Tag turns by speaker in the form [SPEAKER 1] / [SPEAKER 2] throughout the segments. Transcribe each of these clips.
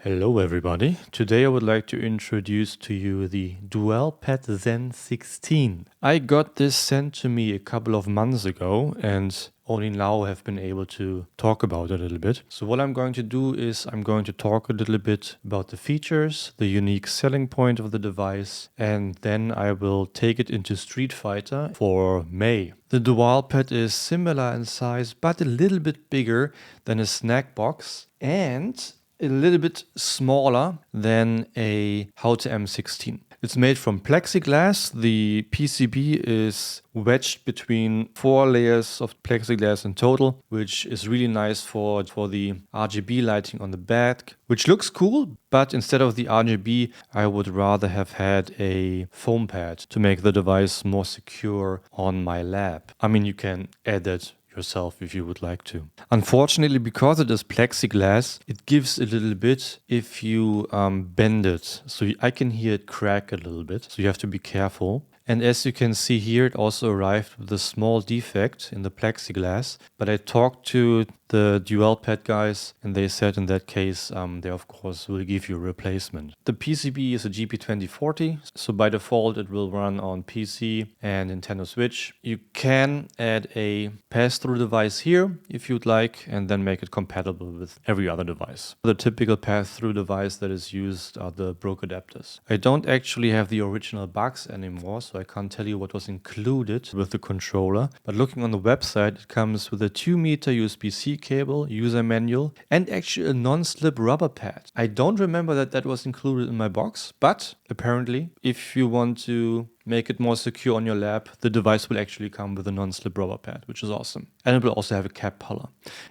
[SPEAKER 1] Hello everybody. Today I would like to introduce to you the Duelpad Zen 16. I got this sent to me a couple of months ago and only now have been able to talk about it a little bit. So what I'm going to do is I'm going to talk a little bit about the features, the unique selling point of the device, and then I will take it into Street Fighter for May. The Dualpad is similar in size but a little bit bigger than a snack box and a little bit smaller than a Haute M16. It's made from plexiglass. The PCB is wedged between 4 layers of plexiglass in total, which is really nice for the RGB lighting on the back, which looks cool, but instead of the RGB, I would rather have had a foam pad to make the device more secure on my lap. I mean, you can add that yourself if you would like to. Unfortunately, because it is plexiglass, it gives a little bit if you bend it. So I can hear it crack a little bit, so you have to be careful. And as you can see here, it also arrived with a small defect in the plexiglass. But I talked to the Duelpad guys and they said in that case, they of course will give you a replacement. The PCB is a GP2040, so by default it will run on PC and Nintendo Switch. You can add a pass-through device here if you'd like and then make it compatible with every other device. The typical pass-through device that is used are the broke adapters. I don't actually have the original box anymore, so I can't tell you what was included with the controller, but looking on the website, it comes with a 2-meter USB-C cable, user manual, and actually a non-slip rubber pad. I don't remember that was included in my box, but apparently, if you want to make it more secure on your lap, the device will actually come with a non-slip rubber pad, which is awesome. And it will also have a cap puller.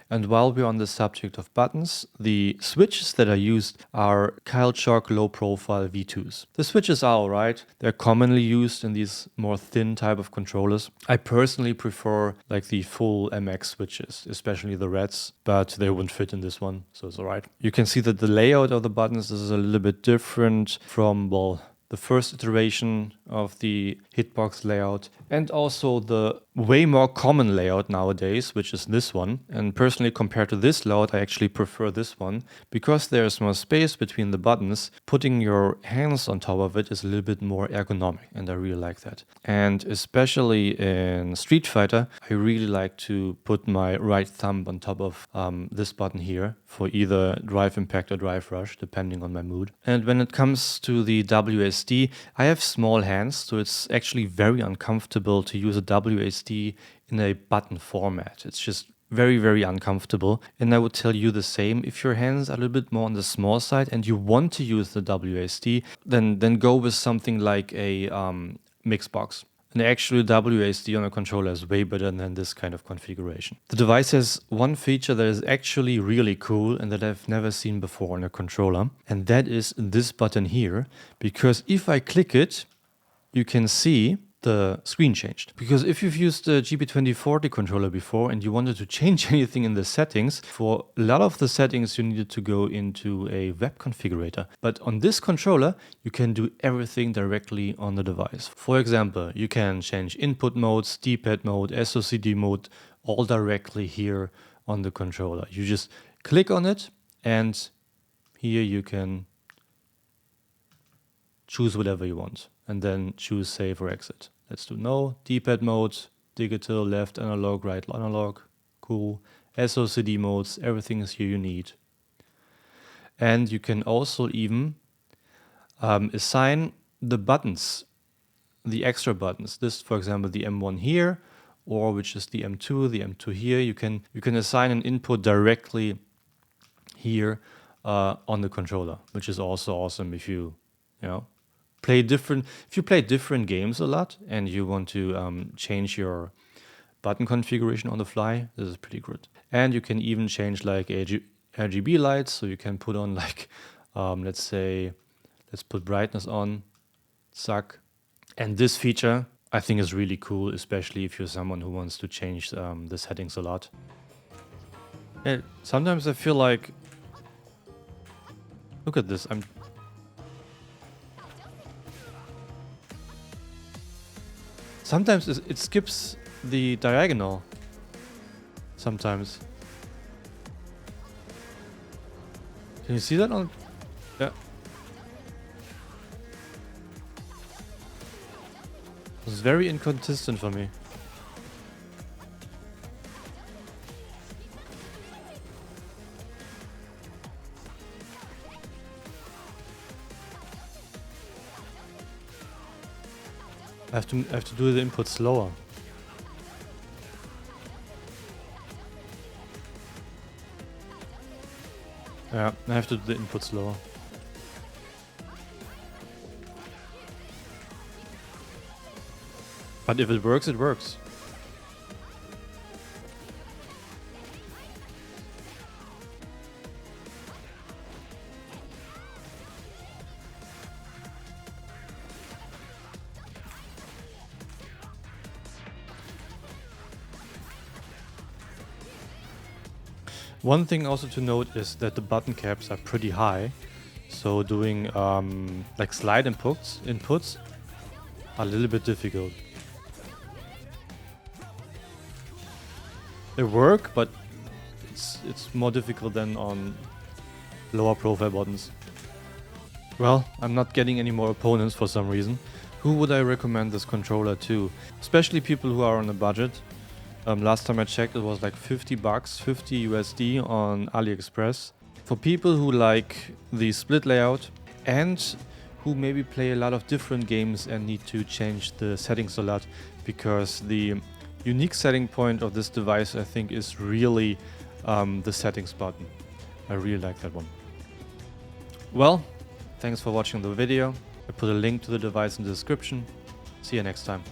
[SPEAKER 1] And while we're on the subject of buttons, the switches that are used are Kileshock low profile V2s. The switches are alright. They're commonly used in these more thin type of controllers. I personally prefer like the full MX switches, especially the reds, but they wouldn't fit in this one, so it's alright. You can see that the layout of the buttons is a little bit different from, well, the first iteration of the hitbox layout and also the way more common layout nowadays, which is this one. And personally, compared to this layout, I actually prefer this one because there's more space between the buttons. Putting your hands on top of it is a little bit more ergonomic and I really like that. And especially in Street Fighter, I really like to put my right thumb on top of this button here for either drive impact or drive rush, depending on my mood. And when it comes to the WSD, I have small hands, so it's actually very uncomfortable to use a WSD in a button format. It's just very, very uncomfortable. And I would tell you the same. If your hands are a little bit more on the small side and you want to use the WSD, then go with something like a mix box. An actual WSD on a controller is way better than this kind of configuration. The device has one feature that is actually really cool and that I've never seen before on a controller, and that is this button here, because if I click it, you can see the screen changed. Because if you've used the GP2040 controller before and you wanted to change anything in the settings, for a lot of the settings you needed to go into a web configurator. But on this controller, you can do everything directly on the device. For example, you can change input modes, D-pad mode, SOCD mode, all directly here on the controller. You just click on it and here you can choose whatever you want and then choose save or exit. Let's do no. D-pad mode, digital, left analog, right analog, cool. SOCD modes, everything is here you need. And you can also even assign the buttons, the extra buttons. This, for example, the M1 here, or which is the M2 here. You can assign an input directly here on the controller, which is also awesome if you play different games a lot and you want to change your button configuration on the fly. This is pretty good. And you can even change like RGB lights, so you can put on like let's put brightness on, suck. And this feature I think is really cool, especially if you're someone who wants to change the settings a lot. And sometimes I feel like, look at this, sometimes it skips the diagonal. Sometimes. Can you see that on Yeah. It's very inconsistent for me. I have to do the input slower. Yeah, I have to do the input slower. But if it works, it works. One thing also to note is that the button caps are pretty high, so doing like slide inputs are a little bit difficult. They work, but it's more difficult than on lower profile buttons. Well, I'm not getting any more opponents for some reason. Who would I recommend this controller to? Especially people who are on a budget. Last time I checked, it was like 50 bucks, 50 USD on AliExpress. For people who like the split layout and who maybe play a lot of different games and need to change the settings a lot, because the unique setting point of this device, I think, is really the settings button. I really like that one. Well, thanks for watching the video. I put a link to the device in the description. See you next time.